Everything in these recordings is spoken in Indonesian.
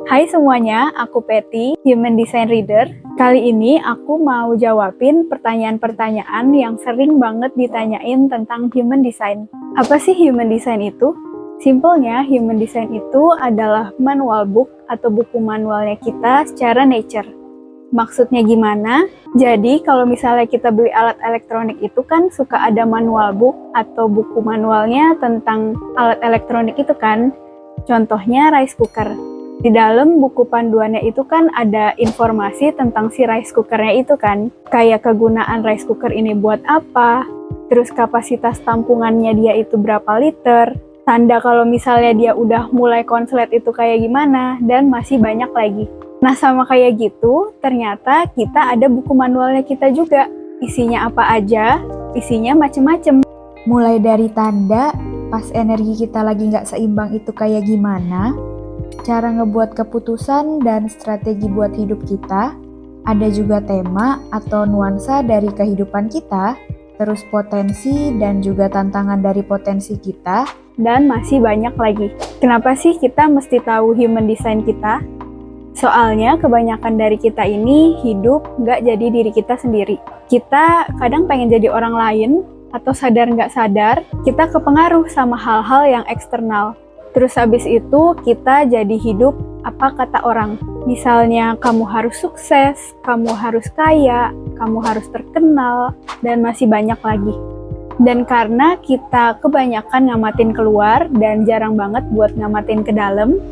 Hai semuanya, aku Patty, Human Design Reader. Kali ini aku mau jawabin pertanyaan-pertanyaan yang sering banget ditanyain tentang Human Design. Apa sih Human Design itu? Simpelnya, Human Design itu adalah manual book atau buku manualnya kita secara nature. Maksudnya gimana? Jadi kalau misalnya kita beli alat elektronik itu kan suka ada manual book atau buku manualnya tentang alat elektronik itu kan. Contohnya rice cooker. Di dalam buku panduannya itu kan ada informasi tentang si rice cookernya itu kan. Kayak kegunaan rice cooker ini buat apa, terus kapasitas tampungannya dia itu berapa liter, tanda kalau misalnya dia udah mulai konslet itu kayak gimana, dan masih banyak lagi. Nah sama kayak gitu, ternyata kita ada buku manualnya kita juga. Isinya apa aja? Isinya macem-macem. Mulai dari tanda, pas energi kita lagi nggak seimbang itu kayak gimana, cara ngebuat keputusan dan strategi buat hidup kita, ada juga tema atau nuansa dari kehidupan kita, terus potensi dan juga tantangan dari potensi kita, dan masih banyak lagi. Kenapa sih kita mesti tahu human design kita? Soalnya kebanyakan dari kita ini hidup nggak jadi diri kita sendiri. Kita kadang pengen jadi orang lain, atau sadar nggak sadar, kita kepengaruh sama hal-hal yang eksternal. Terus habis itu kita jadi hidup apa kata orang. Misalnya kamu harus sukses, kamu harus kaya, kamu harus terkenal, dan masih banyak lagi. Dan karena kita kebanyakan ngamatin keluar dan jarang banget buat ngamatin ke dalam,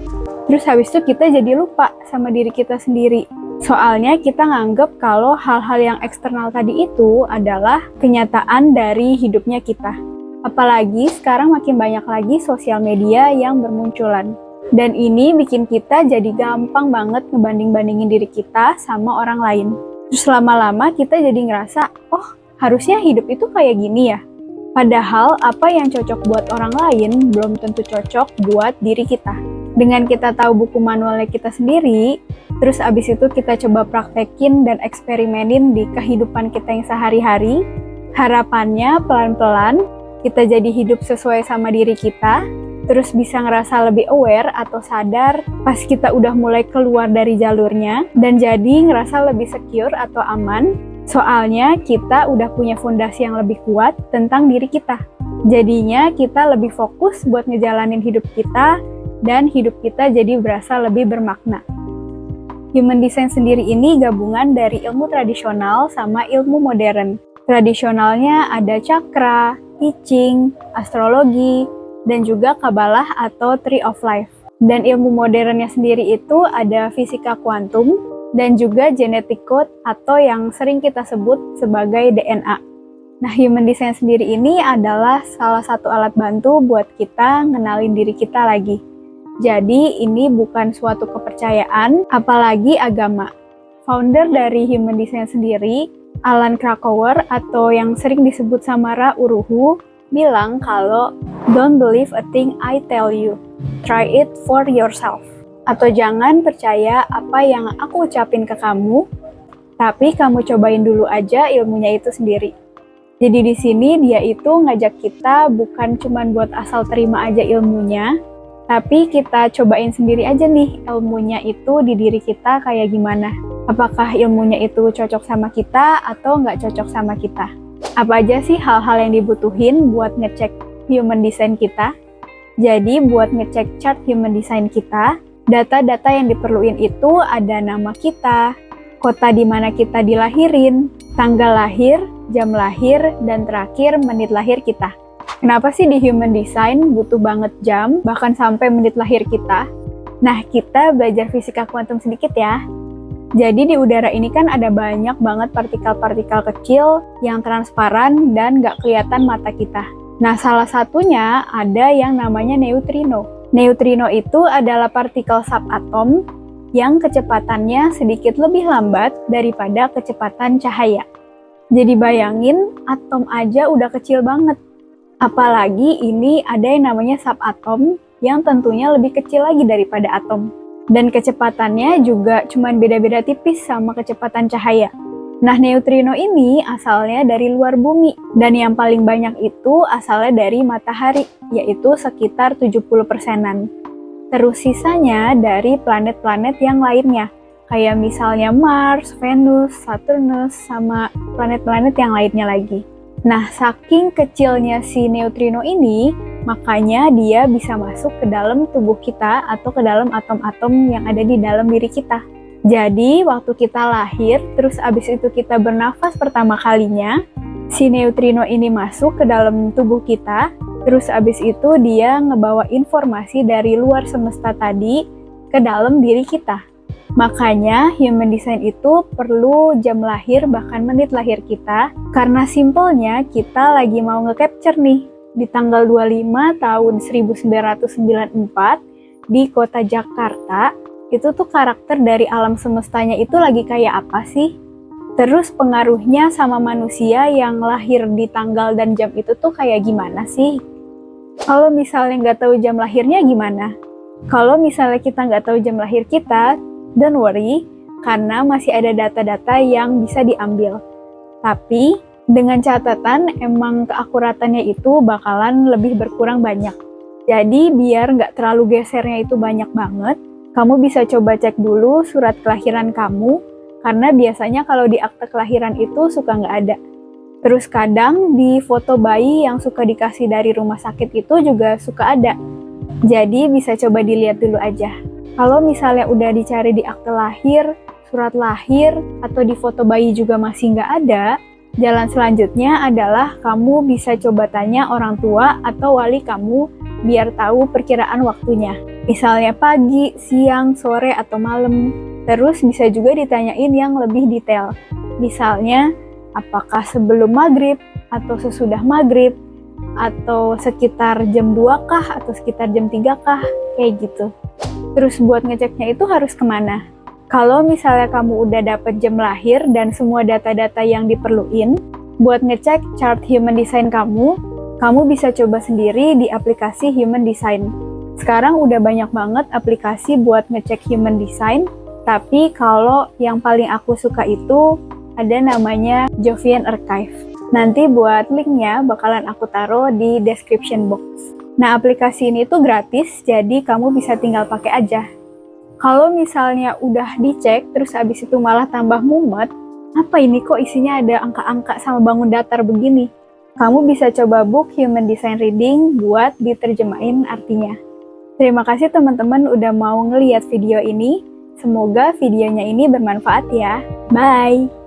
terus habis itu kita jadi lupa sama diri kita sendiri. Soalnya kita nganggep kalau hal-hal yang eksternal tadi itu adalah kenyataan dari hidupnya kita. Apalagi sekarang makin banyak lagi sosial media yang bermunculan. Dan ini bikin kita jadi gampang banget ngebanding-bandingin diri kita sama orang lain. Terus lama-lama kita jadi ngerasa, oh harusnya hidup itu kayak gini ya. Padahal apa yang cocok buat orang lain belum tentu cocok buat diri kita. Dengan kita tahu buku manualnya kita sendiri, terus abis itu kita coba praktekin dan eksperimenin di kehidupan kita yang sehari-hari, harapannya pelan-pelan kita jadi hidup sesuai sama diri kita, terus bisa ngerasa lebih aware atau sadar pas kita udah mulai keluar dari jalurnya, dan jadi ngerasa lebih secure atau aman, soalnya kita udah punya fondasi yang lebih kuat tentang diri kita. Jadinya kita lebih fokus buat ngejalanin hidup kita, dan hidup kita jadi berasa lebih bermakna. Human Design sendiri ini gabungan dari ilmu tradisional sama ilmu modern. Tradisionalnya ada cakra, I Ching, astrologi, dan juga Kabbalah atau Tree of Life. Dan ilmu modernnya sendiri itu ada fisika kuantum dan juga genetic code atau yang sering kita sebut sebagai DNA. Nah, Human Design sendiri ini adalah salah satu alat bantu buat kita ngenalin diri kita lagi. Jadi, ini bukan suatu kepercayaan, apalagi agama. Founder dari Human Design sendiri, Alan Krakauer atau yang sering disebut sama Ra Uru Hu, bilang kalau don't believe a thing I tell you, try it for yourself. Atau jangan percaya apa yang aku ucapin ke kamu, tapi kamu cobain dulu aja ilmunya itu sendiri. Jadi di sini dia itu ngajak kita bukan cuma buat asal terima aja ilmunya, tapi kita cobain sendiri aja nih ilmunya itu di diri kita kayak gimana. Apakah ilmunya itu cocok sama kita atau nggak cocok sama kita? Apa aja sih hal-hal yang dibutuhin buat ngecek human design kita? Jadi buat ngecek chart human design kita, data-data yang diperluin itu ada nama kita, kota di mana kita dilahirin, tanggal lahir, jam lahir, dan terakhir menit lahir kita. Kenapa sih di Human Design butuh banget jam, bahkan sampai menit lahir kita? Nah, kita belajar fisika kuantum sedikit ya. Jadi di udara ini kan ada banyak banget partikel-partikel kecil yang transparan dan nggak kelihatan mata kita. Nah, salah satunya ada yang namanya neutrino. Neutrino itu adalah partikel subatom yang kecepatannya sedikit lebih lambat daripada kecepatan cahaya. Jadi bayangin, atom aja udah kecil banget. Apalagi ini ada yang namanya subatom yang tentunya lebih kecil lagi daripada atom. Dan kecepatannya juga cuma beda-beda tipis sama kecepatan cahaya. Nah, neutrino ini asalnya dari luar bumi. Dan yang paling banyak itu asalnya dari matahari, yaitu sekitar 70%-an. Terus sisanya dari planet-planet yang lainnya, kayak misalnya Mars, Venus, Saturnus, sama planet-planet yang lainnya lagi. Nah, saking kecilnya si neutrino ini, makanya dia bisa masuk ke dalam tubuh kita atau ke dalam atom-atom yang ada di dalam diri kita. Jadi, waktu kita lahir, terus abis itu kita bernafas pertama kalinya, si neutrino ini masuk ke dalam tubuh kita, terus abis itu dia ngebawa informasi dari luar semesta tadi ke dalam diri kita. Makanya human design itu perlu jam lahir bahkan menit lahir kita, karena simpelnya kita lagi mau nge-capture nih di tanggal 25 tahun 1994 di kota Jakarta. Itu tuh karakter dari alam semestanya itu lagi kayak apa sih? Terus pengaruhnya sama manusia yang lahir di tanggal dan jam itu tuh kayak gimana sih? Kalau misalnya nggak tahu jam lahirnya gimana? Kalau misalnya kita nggak tahu jam lahir kita, don't worry, karena masih ada data-data yang bisa diambil. Tapi, dengan catatan emang keakuratannya itu bakalan lebih berkurang banyak. Jadi, biar nggak terlalu gesernya itu banyak banget, kamu bisa coba cek dulu surat kelahiran kamu, karena biasanya kalau di akte kelahiran itu suka nggak ada. Terus kadang di foto bayi yang suka dikasih dari rumah sakit itu juga suka ada. Jadi bisa coba dilihat dulu aja. Kalau misalnya udah dicari di akte lahir, surat lahir, atau di foto bayi juga masih nggak ada, jalan selanjutnya adalah kamu bisa coba tanya orang tua atau wali kamu biar tahu perkiraan waktunya. Misalnya pagi, siang, sore, atau malam. Terus bisa juga ditanyain yang lebih detail. Misalnya, apakah sebelum maghrib, atau sesudah maghrib, atau sekitar jam 2 kah, atau sekitar jam 3 kah, kayak gitu. Terus buat ngeceknya itu harus kemana? Kalau misalnya kamu udah dapet jam lahir dan semua data-data yang diperluin, buat ngecek chart human design kamu bisa coba sendiri di aplikasi Human Design. Sekarang udah banyak banget aplikasi buat ngecek human design, tapi kalau yang paling aku suka itu ada namanya Jovian Archive. Nanti buat linknya bakalan aku taruh di description box. Nah, aplikasi ini tuh gratis, jadi kamu bisa tinggal pakai aja. Kalau misalnya udah dicek, terus abis itu malah tambah mumet, apa ini kok isinya ada angka-angka sama bangun datar begini? Kamu bisa coba book Human Design Reading buat diterjemahin artinya. Terima kasih teman-teman udah mau ngeliat video ini. Semoga videonya ini bermanfaat ya. Bye!